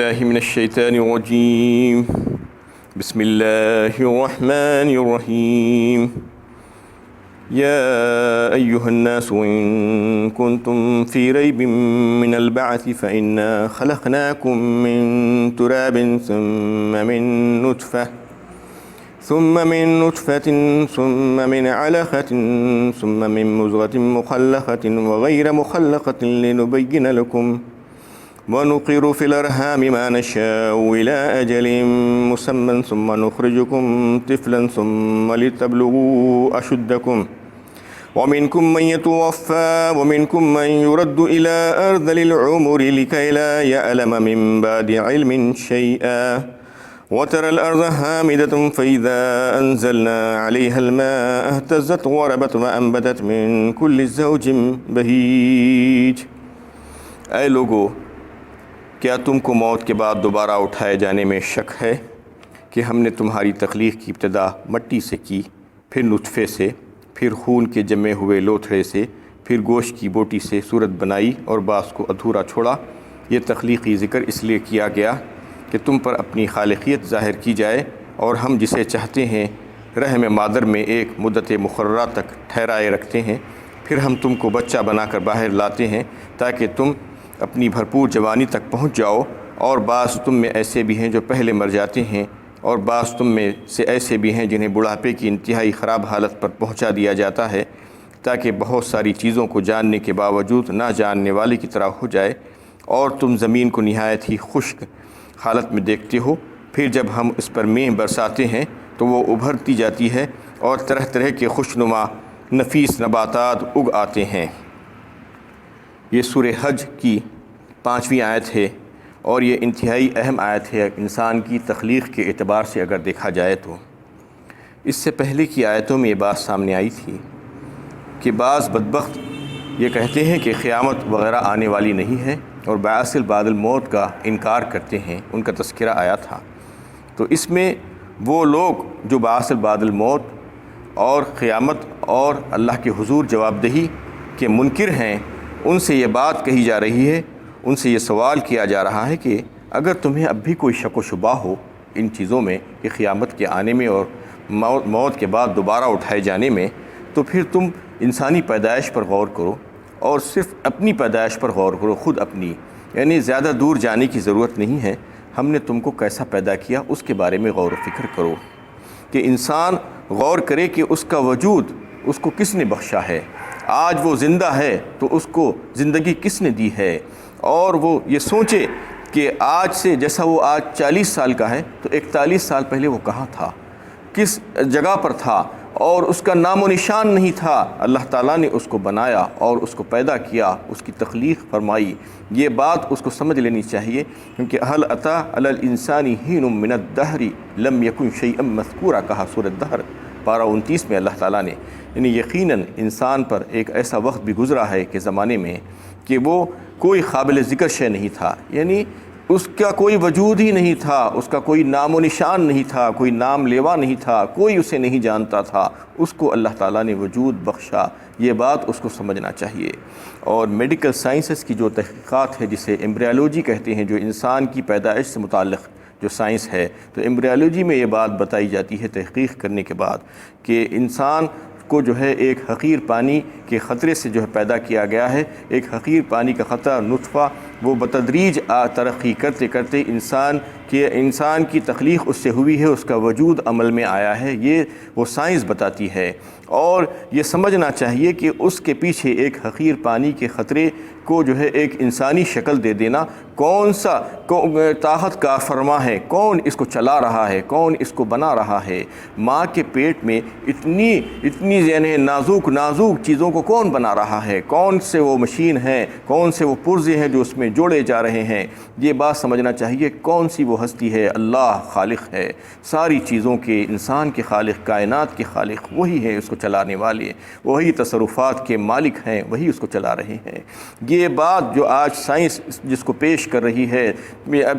بالله من الشيطان الرجيم. بسم الله الرحمن الرحيم. يا أيها الناس إن كنتم في ريب من البعث فإنا خلقناكم من تراب ثم من نطفة ثم من علقة ثم من مضغة مخلقة وغير مخلقة لنبين لكم ونقر في الأرحام ما نشاء إلى أجل مسمى ثم نخرجكم طفلا ثم لتبلغوا أشدكم ومنكم من يتوفى ومنكم من يرد إلى أرذل العمر لكي لا يعلم من بعد علم شيئا وترى الأرض هامدة فإذا أنزلنا عليها الماء اهتزت وربت وأنبتت من كل زوج بهيج. اے لوگو، کیا تم کو موت کے بعد دوبارہ اٹھائے جانے میں شک ہے کہ ہم نے تمہاری تخلیق کی ابتدا مٹی سے کی، پھر نطفے سے، پھر خون کے جمے ہوئے لوتھڑے سے، پھر گوشت کی بوٹی سے صورت بنائی اور بعض کو ادھورا چھوڑا. یہ تخلیقی ذکر اس لیے کیا گیا کہ تم پر اپنی خالقیت ظاہر کی جائے، اور ہم جسے چاہتے ہیں رحم مادر میں ایک مدت مقررہ تک ٹھہرائے رکھتے ہیں، پھر ہم تم کو بچہ بنا کر باہر لاتے ہیں تاکہ تم اپنی بھرپور جوانی تک پہنچ جاؤ. اور بعض تم میں ایسے بھی ہیں جو پہلے مر جاتے ہیں، اور بعض تم میں سے ایسے بھی ہیں جنہیں بڑھاپے کی انتہائی خراب حالت پر پہنچا دیا جاتا ہے تاکہ بہت ساری چیزوں کو جاننے کے باوجود نہ جاننے والے کی طرح ہو جائے. اور تم زمین کو نہایت ہی خشک حالت میں دیکھتے ہو، پھر جب ہم اس پر مے برساتے ہیں تو وہ ابھرتی جاتی ہے اور طرح طرح کے خوشنما نفیس نباتات اگ آتے ہیں. یہ سورہ حج کی 5ویں آیت ہے، اور یہ انتہائی اہم آیت ہے انسان کی تخلیق کے اعتبار سے اگر دیکھا جائے تو. اس سے پہلے کی آیتوں میں یہ بات سامنے آئی تھی کہ بعض بدبخت یہ کہتے ہیں کہ قیامت وغیرہ آنے والی نہیں ہے اور بعث بعد الموت کا انکار کرتے ہیں، ان کا تذکرہ آیا تھا. تو اس میں وہ لوگ جو بعث بعد الموت اور قیامت اور اللہ کے حضور جواب دہی کے منکر ہیں، ان سے یہ بات کہی جا رہی ہے، ان سے یہ سوال کیا جا رہا ہے کہ اگر تمہیں اب بھی کوئی شک و شبہ ہو ان چیزوں میں کہ قیامت کے آنے میں اور موت کے بعد دوبارہ اٹھائے جانے میں، تو پھر تم انسانی پیدائش پر غور کرو، اور صرف اپنی پیدائش پر غور کرو، خود اپنی، یعنی زیادہ دور جانے کی ضرورت نہیں ہے. ہم نے تم کو کیسا پیدا کیا اس کے بارے میں غور و فکر کرو، کہ انسان غور کرے کہ اس کا وجود اس کو کس نے بخشا ہے. آج وہ زندہ ہے تو اس کو زندگی کس نے دی ہے، اور وہ یہ سوچے کہ آج سے جیسا وہ آج 40 سال کا ہے تو 41 سال پہلے وہ کہاں تھا، کس جگہ پر تھا، اور اس کا نام و نشان نہیں تھا. اللہ تعالیٰ نے اس کو بنایا اور اس کو پیدا کیا، اس کی تخلیق فرمائی. یہ بات اس کو سمجھ لینی چاہیے، کیونکہ هل اتى علی الانسان حین من الدہر لم یکن شیئا مذکورا کہا سورۃ الدہر پارہ 29 میں اللہ تعالیٰ نے. یعنی یقیناً انسان پر ایک ایسا وقت بھی گزرا ہے کہ زمانے میں کہ وہ کوئی قابل ذکر شے نہیں تھا، یعنی اس کا کوئی وجود ہی نہیں تھا، اس کا کوئی نام و نشان نہیں تھا، کوئی نام لیوا نہیں تھا، کوئی اسے نہیں جانتا تھا. اس کو اللہ تعالیٰ نے وجود بخشا. یہ بات اس کو سمجھنا چاہیے. اور میڈیکل سائنسز کی جو تحقیقات ہے، جسے ایمبریالوجی کہتے ہیں، جو انسان کی پیدائش سے متعلق جو سائنس ہے، تو ایمبریالوجی میں یہ بات بتائی جاتی ہے تحقیق کرنے کے بعد کہ انسان کو جو ہے ایک حقیر پانی کے خطرے سے جو ہے پیدا کیا گیا ہے. ایک حقیر پانی کا خطرہ نطفہ، وہ بتدریج ترقی کرتے کرتے انسان کی تخلیق اس سے ہوئی ہے، اس کا وجود عمل میں آیا ہے. یہ وہ سائنس بتاتی ہے. اور یہ سمجھنا چاہیے کہ اس کے پیچھے ایک حقیر پانی کے خطرے کو جو ہے ایک انسانی شکل دے دینا کون سا طاقت کا فرما ہے، کون اس کو چلا رہا ہے، کون اس کو بنا رہا ہے. ماں کے پیٹ میں اتنی یعنی نازک چیزوں کو کون بنا رہا ہے، کون سے وہ مشین ہیں، کون سے وہ پرزے ہیں جو اس میں جوڑے جا رہے ہیں. یہ بات سمجھنا چاہیے کون سی وہ ہستی ہے اللہ خالق ہے، ساری چیزوں کے، انسان کے خالق، کائنات کے خالق وہی ہے، اس کو چلانے والے وہی، تصرفات کے مالک ہیں وہی اس کو چلا رہے ہیں۔ یہ بات جو آج سائنس جس کو پیش کر رہی ہے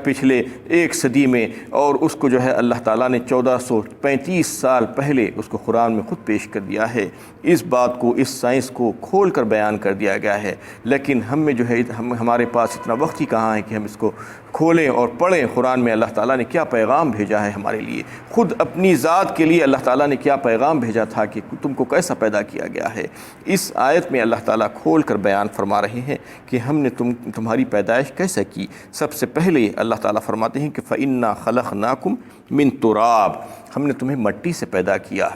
پچھلے ایک صدی میں، اور اس کو جو ہے اللہ تعالیٰ نے 1435 سال پہلے اس کو قرآن میں خود پیش کر دیا ہے، اس بات کو، اس سائنس کو کھول کر بیان کر دیا گیا ہے، لیکن ہم میں جو ہے ہمارے پاس اتنا وقت ہی کہاں ہے کہ ہم اس کو کھولیں اور پڑھیں قرآن میں اللہ تعالیٰ نے کیا پیغام بھیجا ہے ہمارے لیے، خود اپنی ذات کے لیے اللہ تعالیٰ نے کیا پیغام بھیجا تھا کہ تم کو کیسا پیدا کیا گیا ہے۔ اس آیت میں اللہ تعالیٰ کھول کر بیان فرما رہے ہیں کہ ہم نے تمہاری پیدائش کیسے کی۔ سب سے پہلے اللہ تعالیٰ فرماتے ہیں کہ فَإِنَّا خَلَقْنَاكُم مِّن تُرَابٍ، ہم نے تمہیں مٹی سے پیدا کیا۔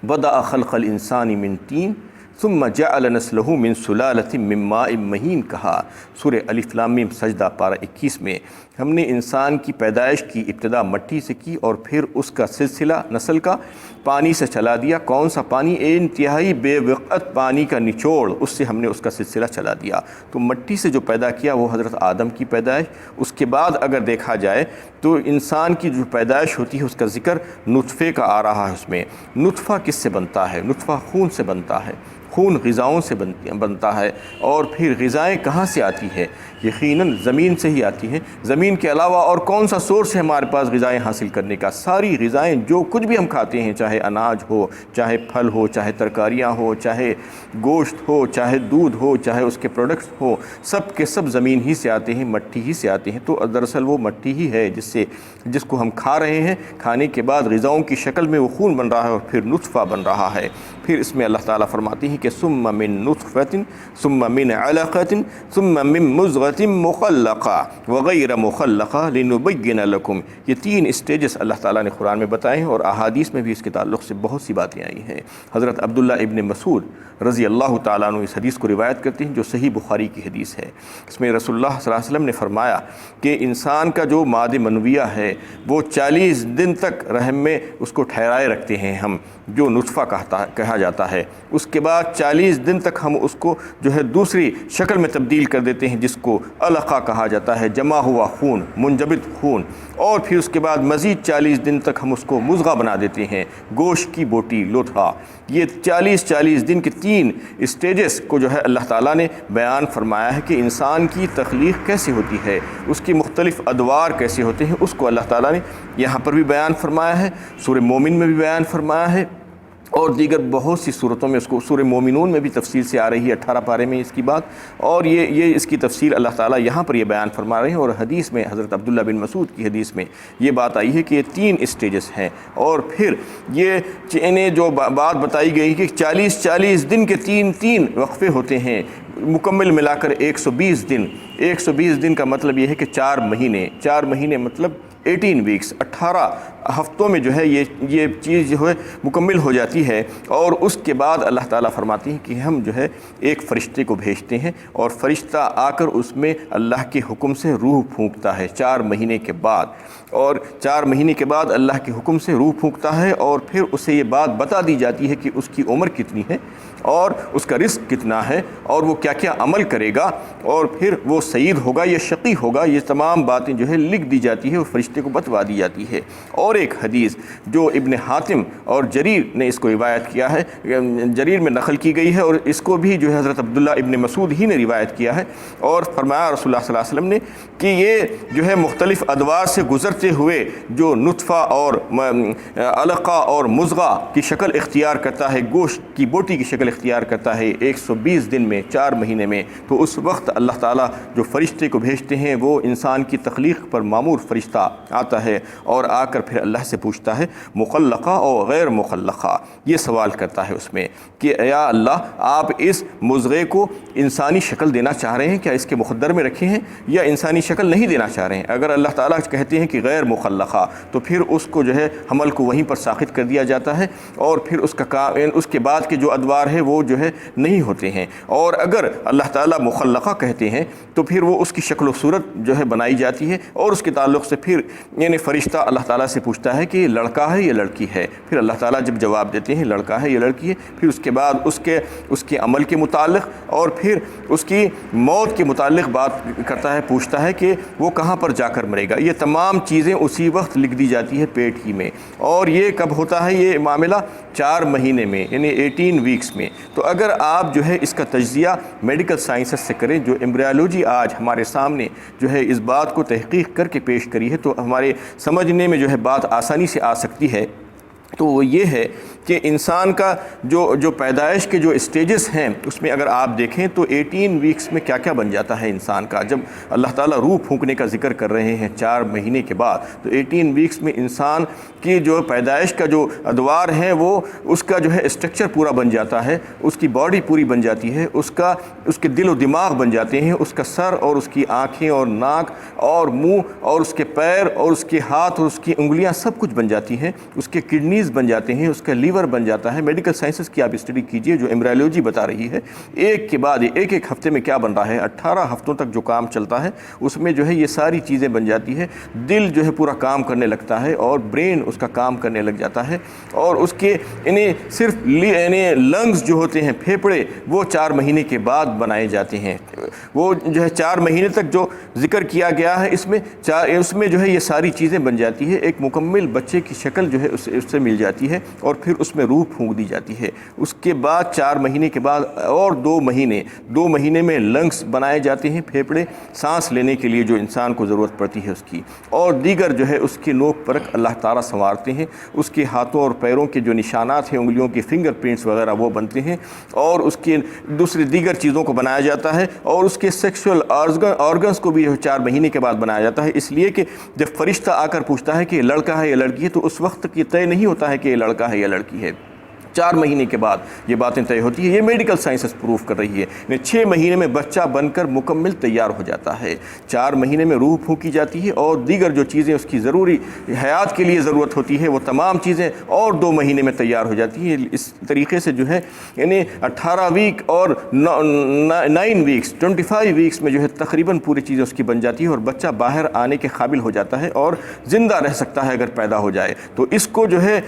بَدَأَ خَلْقَ الْإِنسَانِ مِن طِين ثم جعل نسلہ من سلالۃ من ماء مہین کہا۔ سورہ الف لام میم سجدہ پارہ 21 میں ہم نے انسان کی پیدائش کی ابتدا مٹی سے کی، اور پھر اس کا سلسلہ نسل کا پانی سے چلا دیا۔ کون سا پانی؟ انتہائی بے وقت پانی کا نچوڑ، اس سے ہم نے اس کا سلسلہ چلا دیا۔ تو مٹی سے جو پیدا کیا وہ حضرت آدم کی پیدائش۔ اس کے بعد اگر دیکھا جائے تو انسان کی جو پیدائش ہوتی ہے اس کا ذکر نطفے کا آ رہا ہے۔ اس میں نطفہ کس سے بنتا ہے؟ نطفہ خون سے بنتا ہے، خون غذاؤں سے بنتا ہے، اور پھر غذائیں کہاں سے آتی ہے؟ یقیناً زمین سے ہی آتی ہیں۔ زمین کے علاوہ اور کون سا سورس ہے ہمارے پاس غذائیں حاصل کرنے کا؟ ساری غذائیں جو کچھ بھی ہم کھاتے ہیں، چاہے اناج ہو، چاہے پھل ہو، چاہے ترکاریاں ہو، چاہے گوشت ہو، چاہے دودھ ہو، چاہے اس کے پروڈکٹس ہو، سب کے سب زمین ہی سے آتے ہیں، مٹی ہی سے آتے ہیں۔ تو دراصل وہ مٹی ہی ہے جس کو ہم کھا رہے ہیں، کھانے کے بعد غذاؤں کی شکل میں وہ خون بن رہا ہے اور پھر نطفہ بن رہا ہے۔ پھر اس میں اللہ تعالیٰ فرماتے ہیں کہ ثم من نطفۃ ثم من علقۃ ثم من مضغۃ مخلقہ وغیر مخلقہ لنبین لکم، یہ 3 اسٹیجز اللہ تعالیٰ نے قرآن میں بتائے ہیں، اور احادیث میں بھی اس کے تعلق سے بہت سی باتیں آئی ہیں۔ حضرت عبداللہ ابن مسعود رضی اللہ تعالیٰ عنہ اس حدیث کو روایت کرتے ہیں جو صحیح بخاری کی حدیث ہے۔ اس میں رسول اللہ صلی اللہ علیہ وسلم نے فرمایا کہ انسان کا جو مادہ منویہ ہے وہ 40 دن تک رحم میں اس کو ٹھہرائے رکھتے ہیں ہم، جو نطفہ کہا جاتا ہے۔ اس کے بعد 40 دن تک ہم اس کو جو ہے دوسری شکل میں تبدیل کر دیتے ہیں جس کو علقہ کہا جاتا ہے، جمع ہوا خون، منجمد خون، اور پھر اس کے بعد مزید 40 دن تک ہم اس کو مضغہ بنا دیتے ہیں، گوشت کی بوٹی، لوتھڑا۔ یہ 40 دن کے 3 اسٹیجز کو جو ہے اللہ تعالیٰ نے بیان فرمایا ہے کہ انسان کی تخلیق کیسے ہوتی ہے، اس کی مختلف ادوار کیسے ہوتے ہیں، اس کو اللہ تعالیٰ نے یہاں پر بھی بیان فرمایا ہے، سورہ مومن میں بھی بیان فرمایا ہے، اور دیگر بہت سی صورتوں میں اس کو سورہ مومنون میں بھی تفصیل سے آ رہی ہے، 18 پارے میں اس کی بات، اور یہ اس کی تفصیل اللہ تعالیٰ یہاں پر یہ بیان فرما رہے ہیں۔ اور حدیث میں حضرت عبداللہ بن مسعود کی حدیث میں یہ بات آئی ہے کہ یہ 3 اسٹیجز ہیں، اور پھر یہ انہیں جو بات بتائی گئی کہ 40 دن کے 3 وقفے ہوتے ہیں، مکمل ملا کر 120 دن۔ 120 دن کا مطلب یہ ہے کہ 4 مہینے مطلب 18 ویکس، 18 ہفتوں میں جو ہے یہ چیز جو ہے مکمل ہو جاتی ہے، اور اس کے بعد اللہ تعالیٰ فرماتی ہے کہ ہم جو ہے ایک فرشتے کو بھیجتے ہیں، اور فرشتہ آ کر اس میں اللہ کے حکم سے روح پھونکتا ہے 4 مہینے کے بعد، اور 4 مہینے کے بعد اللہ کے حکم سے روح پھونکتا ہے، اور پھر اسے یہ بات بتا دی جاتی ہے کہ اس کی عمر کتنی ہے، اور اس کا رزق کتنا ہے، اور وہ کیا کیا عمل کرے گا، اور پھر وہ سعید ہوگا یا شقی ہوگا، یہ تمام باتیں جو ہے لکھ دی جاتی ہے اور فرشتے کو بتوا دی جاتی ہے۔ اور ایک حدیث جو ابن حاتم اور جریر نے اس کو روایت کیا ہے، جریر میں نقل کی گئی ہے، اور اس کو بھی جو ہے حضرت عبداللہ ابن مسعود ہی نے روایت کیا ہے، اور فرمایا رسول اللہ صلی اللہ علیہ وسلم نے کہ یہ جو ہے مختلف ادوار سے گزرتے ہوئے جو نطفہ اور علقہ اور مضغہ کی شکل اختیار کرتا ہے، گوشت کی بوٹی کی شکل اختیار کرتا ہے 120 دن میں، 4 مہینے میں، تو اس وقت اللہ تعالیٰ جو فرشتے کو بھیجتے ہیں وہ انسان کی تخلیق پر مامور فرشتہ آتا ہے، اور آ کر پھر اللہ سے پوچھتا ہے مخلقہ اور غیر مخلقہ، یہ سوال کرتا ہے اس میں کہ یا اللہ آپ اس مضغے کو انسانی شکل دینا چاہ رہے ہیں، کیا اس کے مقدر میں رکھے ہیں، یا انسانی شکل نہیں دینا چاہ رہے ہیں؟ اگر اللہ تعالیٰ کہتے ہیں کہ غیر مخلقہ تو پھر اس کو جو ہے حمل کو وہیں پر ساقط کر دیا جاتا ہے، اور پھر اس کے بعد کے جو ادوار ہے ہے وہ جو ہے نہیں ہوتے ہیں، اور اگر اللہ تعالیٰ مخلقہ کہتے ہیں تو پھر وہ اس کی شکل و صورت جو ہے بنائی جاتی ہے، اور اس کے تعلق سے پھر یعنی فرشتہ اللہ تعالیٰ سے پوچھتا ہے کہ یہ لڑکا ہے یا لڑکی ہے، پھر اللہ تعالیٰ جب جواب دیتے ہیں لڑکا ہے یا لڑکی ہے، پھر اس کے بعد اس کے عمل کے متعلق اور پھر اس کی موت کے متعلق بات کرتا ہے، پوچھتا ہے کہ وہ کہاں پر جا کر مرے گا۔ یہ تمام چیزیں اسی وقت لکھ دی جاتی ہے پیٹ ہی میں، اور یہ کب ہوتا ہے یہ معاملہ؟ 4 مہینے میں، یعنی 18 ویکس میں۔ تو اگر آپ جو ہے اس کا تجزیہ میڈیکل سائنسز سے کریں، جو ایمبریالوجی آج ہمارے سامنے جو ہے اس بات کو تحقیق کر کے پیش کری ہے، تو ہمارے سمجھنے میں جو ہے بات آسانی سے آ سکتی ہے۔ تو وہ یہ ہے کہ انسان کا جو پیدائش کے جو اسٹیجز ہیں اس میں اگر آپ دیکھیں تو 18 ویکس میں کیا کیا بن جاتا ہے انسان کا۔ جب اللہ تعالیٰ روح پھونکنے کا ذکر کر رہے ہیں 4 مہینے کے بعد، تو 18 ویکس میں انسان کی جو پیدائش کا جو ادوار ہیں وہ اس کا جو ہے اسٹرکچر پورا بن جاتا ہے، اس کی باڈی پوری بن جاتی ہے، اس کے دل و دماغ بن جاتے ہیں، اس کا سر اور اس کی آنکھیں اور ناک اور منہ اور اس کے پیر اور اس کے ہاتھ اور اس کی انگلیاں سب کچھ بن جاتی ہیں، اس کے کڈنیز بن جاتے ہیں، اس کا لیور بن جاتا ہے۔ میڈیکل سائنسز کی آپ اسٹڈی کیجئے جو ایمبریالوجی بتا رہی ہے، ایک کے بعد ایک ہفتے میں کیا بن رہا ہے، 18 ہفتوں تک جو کام چلتا ہے اس میں جو ہے یہ ساری چیزیں بن جاتی ہے۔ دل جو ہے پورا کام کرنے لگتا ہے اور برین اس کا کام کرنے لگ جاتا ہے، اور اس کے صرف لنگز جو ہوتے ہیں، پھیپھڑے، وہ 4 مہینے کے بعد بنائے جاتے ہیں۔ وہ جو ہے 4 مہینے تک جو ذکر کیا گیا ہے اس میں جو ہے یہ ساری چیزیں بن جاتی ہے، ایک مکمل بچے کی شکل جو ہے اس سے مل جاتی ہے، اور پھر اس میں روح پھونک دی جاتی ہے۔ اس کے بعد 4 مہینے کے بعد اور 2 مہینے میں لنگس بنائے جاتے ہیں، پھیپھڑے سانس لینے کے لیے جو انسان کو ضرورت پڑتی ہے اس کی، اور دیگر جو ہے اس کے نوک پرک اللہ تعالیٰ سنوارتے ہیں، اس کے ہاتھوں اور پیروں کے جو نشانات ہیں، انگلیوں کے فنگر پرنٹس وغیرہ وہ بنتے ہیں، اور اس کے دوسری دیگر چیزوں کو بنایا جاتا ہے، اور اس کے سیکسول آرگنز کو بھی 4 مہینے کے بعد بنایا جاتا ہے۔ اس لیے کہ جب فرشتہ آ کر پوچھتا ہے کہ یہ لڑکا ہے یا لڑکی ہے، تو اس وقت تک یہ طے نہیں ہوتا ہے کہ یہ لڑکا ہے یا لڑکی ہے، 4 مہینے کے بعد یہ باتیں طے ہوتی ہیں۔ یہ میڈیکل سائنسز پروف کر رہی ہے۔ 6 مہینے میں بچہ بن کر مکمل تیار ہو جاتا ہے، 4 مہینے میں روح پھونکی جاتی ہے، اور دیگر جو چیزیں اس کی ضروری حیات کے لیے ضرورت ہوتی ہے وہ تمام چیزیں اور 2 مہینے میں تیار ہو جاتی ہیں۔ اس طریقے سے جو ہے 18 ویک اور 9 ویکس 25 ویکس میں جو ہے تقریباً پوری چیزیں اس کی بن جاتی ہے، اور بچہ باہر آنے کے قابل ہو جاتا ہے اور زندہ رہ سکتا ہے اگر پیدا ہو جائے۔ تو اس کو جو ہے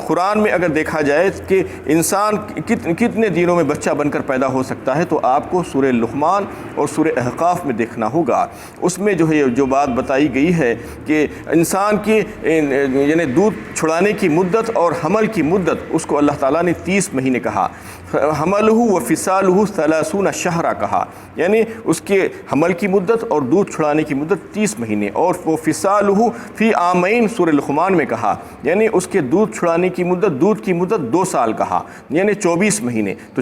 قرآن میں اگر دیکھا جائے کہ انسان کتنے دنوں میں بچہ بن کر پیدا ہو سکتا ہے، تو آپ کو سورہ لقمان اور سورہ احقاف میں دیکھنا ہوگا۔ اس میں جو ہے جو بات بتائی گئی ہے کہ انسان کی یعنی دودھ چھڑانے کی مدت اور حمل کی مدت، اس کو اللہ تعالیٰ نے 30 مہینے کہا، حملہ و فصالہ 30 شہرا کہا، یعنی اس کے حمل کی مدت اور دودھ چھڑانے کی مدت 30 مہینے، اور وہ فصالہ فی عامین سورہ لقمان میں کہا، یعنی اس کے دودھ چھڑانے کی مدت، دودھ کی مدت 2 سال کہا، یعنی 24 مہینے۔ تو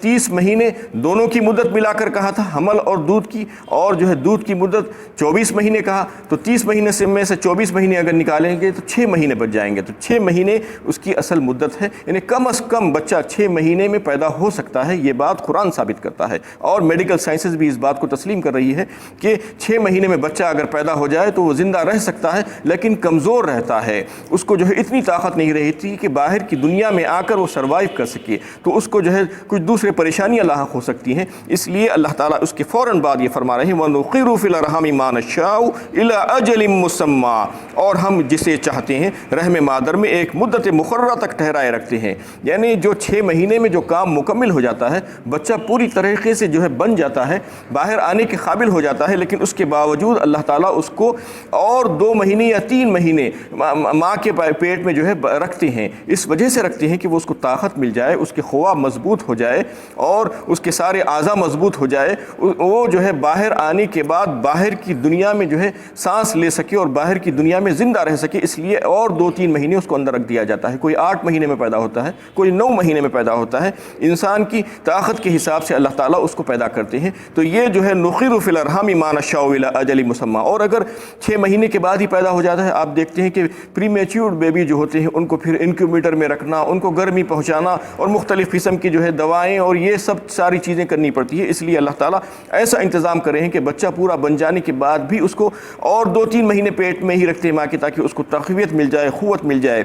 30 مہینے دونوں کی مدت ملا کر کہا تھا حمل اور دودھ کی، اور جو ہے دودھ کی مدت 24 مہینے کہا، تو 30 مہینے میں سے 24 مہینے اگر نکالیں گے تو 6 مہینے بچ جائیں گے، تو 6 مہینے اس کی اصل مدت ہے، یعنی کم از کم بچہ 6 مہینے میں پیدا ہو سکتا ہے۔ یہ بات قرآن ثابت کرتا ہے، اور میڈیکل سائنسز بھی اس بات کو تسلیم کر رہی ہے کہ 6 مہینے میں بچہ اگر پیدا ہو جائے تو وہ زندہ رہ سکتا ہے، لیکن کمزور رہتا ہے، اس کو جو ہے اتنی طاقت نہیں رہتی کہ باہر کی دنیا میں آ کر وہ سروائیو کر سکے، تو اس کو جو ہے کچھ دوسرے پریشانیاں لاحق ہو سکتی ہیں۔ اس لیے اللہ تعالیٰ اس کے فوراً بعد یہ فرما رہے ہیں وَنُقِرُّ فِي الْأَرْحَامِ مَا نَشَاءُ إِلَىٰ أَجَلٍ مُّسَمًّى، اور ہم جسے چاہتے ہیں رحم مادر میں ایک مدت مقررہ تک ٹھہرائے رکھتے ہیں، یعنی جو 6 مہینے میں جو کام مکمل ہو جاتا ہے، بچہ پوری طریقے سے جو ہے بن جاتا ہے، باہر آنے کے قابل ہو جاتا ہے، لیکن اس کے باوجود اللہ تعالیٰ اس کو اور 2 مہینے یا 3 مہینے ماں کے پیٹ میں جو ہے رکھتے ہیں۔ اس وجہ سے رکھتے ہیں کہ وہ اس کو طاقت مل جائے، اس کے خوا مضبوط ہو جائے، اور اس کے سارے اعضاء مضبوط ہو جائے، وہ جو ہے باہر آنے کے بعد باہر کی دنیا میں جو ہے سانس لے سکے اور باہر کی دنیا میں زندہ رہ سکے۔ اس لیے اور 2-3 مہینے اس کو اندر رکھ دیا جاتا ہے۔ کوئی 8 مہینے میں پیدا ہوتا ہے، کوئی 9 مہینے میں پیدا ہوتا ہے، انسان کی طاقت کے حساب سے اللہ تعالیٰ اس کو پیدا کرتے ہیں۔ تو یہ جو ہے نُقِرُّ فِي الْأَرْحَامِ مَا نَشَاءُ إِلَىٰ أَجَلٍ مُّسَمًّى، اور اگر 6 مہینے کے بعد ہی پیدا ہو جاتا ہے، آپ دیکھتے ہیں کہ پری میچور بیبی جو ہوتے ہیں ان کو پھر انکیوبیٹر میں رکھنا، ان کو گرمی پہنچانا، اور مختلف قسم کی جو ہے دوائیں اور یہ سب ساری چیزیں کرنی پڑتی ہے۔ اس لیے اللہ تعالیٰ ایسا انتظام کرے ہیں کہ بچہ پورا بن جانے کے بعد بھی اس کو اور 2-3 مہینے پیٹ میں ہی رکھتے ہیں ماں کے، تاکہ اس کو تقویت مل جائے، قوت مل جائے۔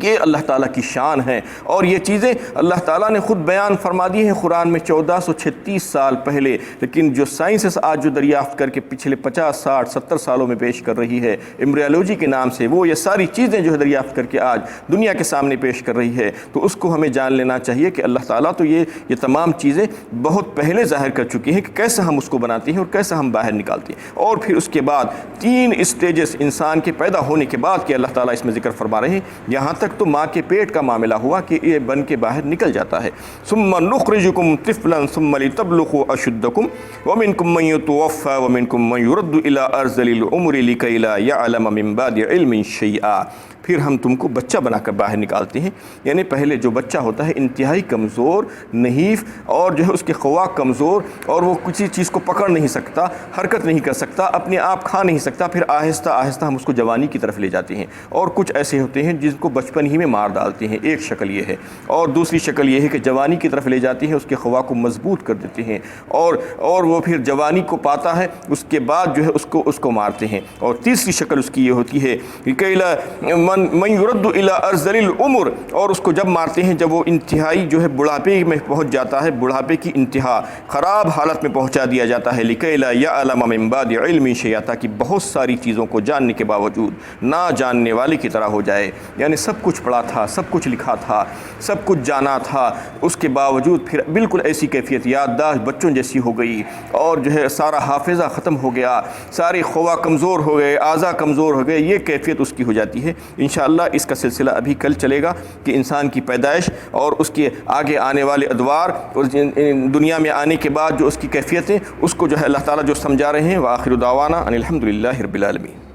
یہ اللہ تعالیٰ کی شان ہے، اور یہ چیزیں اللہ تعالیٰ نے خود بیان فرما دی ہیں قرآن میں 1436 سال پہلے، لیکن جو سائنسز آج جو دریافت کر کے پچھلے 50 60 70 سالوں میں پیش کر رہی ہے ایمبریولوجی کے نام سے، وہ یہ ساری چیزیں جو ہے دریافت کر کے آج دنیا کے سامنے پیش کر رہی ہے، تو اس کو ہمیں جان لینا چاہیے کہ اللہ تعالیٰ تو یہ تمام چیزیں بہت پہلے ظاہر کر چکی ہیں کہ کیسے ہم اس کو بناتے ہیں اور کیسے ہم باہر نکالتے ہیں۔ اور پھر اس کے بعد 3 اسٹیجز انسان کے پیدا ہونے کے بعد کہ اللہ تعالیٰ اس میں ذکر فرما رہے ہیں، یہاں تک تو ماں کے پیٹ کا معاملہ ہوا کہ یہ بن کے باہر نکل جاتا ہے۔ ثم نخرجکم طفلا ثم لتبلغوا اشدکم ومنکم من یتوفى ومنکم من یرد الى ارذل العمر لکی لا یعلم من بعد علم شیئا، پھر ہم تم کو بچہ بنا کر باہر نکالتے ہیں۔ یعنی پہلے جو بچہ ہوتا ہے انتہائی کمزور، نحیف، اور جو ہے اس کے خواہ کمزور، اور وہ کسی چیز کو پکڑ نہیں سکتا، حرکت نہیں کر سکتا، اپنے آپ کھا نہیں سکتا، پھر آہستہ آہستہ ہم اس کو جوانی کی طرف لے جاتے ہیں۔ اور کچھ ایسے ہوتے ہیں جن کو بچپن ہی میں مار ڈالتے ہیں، ایک شکل یہ ہے، اور دوسری شکل یہ ہے کہ جوانی کی طرف لے جاتے ہیں، اس کے خواہ کو مضبوط کر دیتے ہیں، اور وہ پھر جوانی کو پاتا ہے، اس کے بعد جو ہے اس کو مارتے ہیں۔ اور تیسری شکل اس کی یہ ہوتی ہے کہ من یرد الی ارذل العمر، اور اس کو جب مارتے ہیں جب وہ انتہائی جو ہے بڑھاپے میں پہنچ جاتا ہے، بڑھاپے کی انتہا، خراب حالت میں پہنچا دیا جاتا ہے، لکی لا یعلم من بعد علم شیئا، تاکہ بہت ساری چیزوں کو جاننے کے باوجود نہ جاننے والے کی طرح ہو جائے۔ یعنی سب کچھ پڑھا تھا، سب کچھ لکھا تھا، سب کچھ جانا تھا، اس کے باوجود پھر بالکل ایسی کیفیت، یادداشت بچوں جیسی ہو گئی، اور جو ہے سارا حافظہ ختم ہو گیا، سارے خواہ کمزور ہو گئے، اعضاء کمزور ہو گئے، یہ کیفیت اس کی ہو جاتی ہے۔ انشاءاللہ اس کا سلسلہ ابھی کل چلے گا کہ انسان کی پیدائش اور اس کے آگے آنے والے ادوار اور دنیا میں آنے کے بعد جو اس کی کیفیتیں، اس کو جو ہے اللہ تعالیٰ جو سمجھا رہے ہیں۔ وآخر دعوانا ان الحمد للہ رب العالمین۔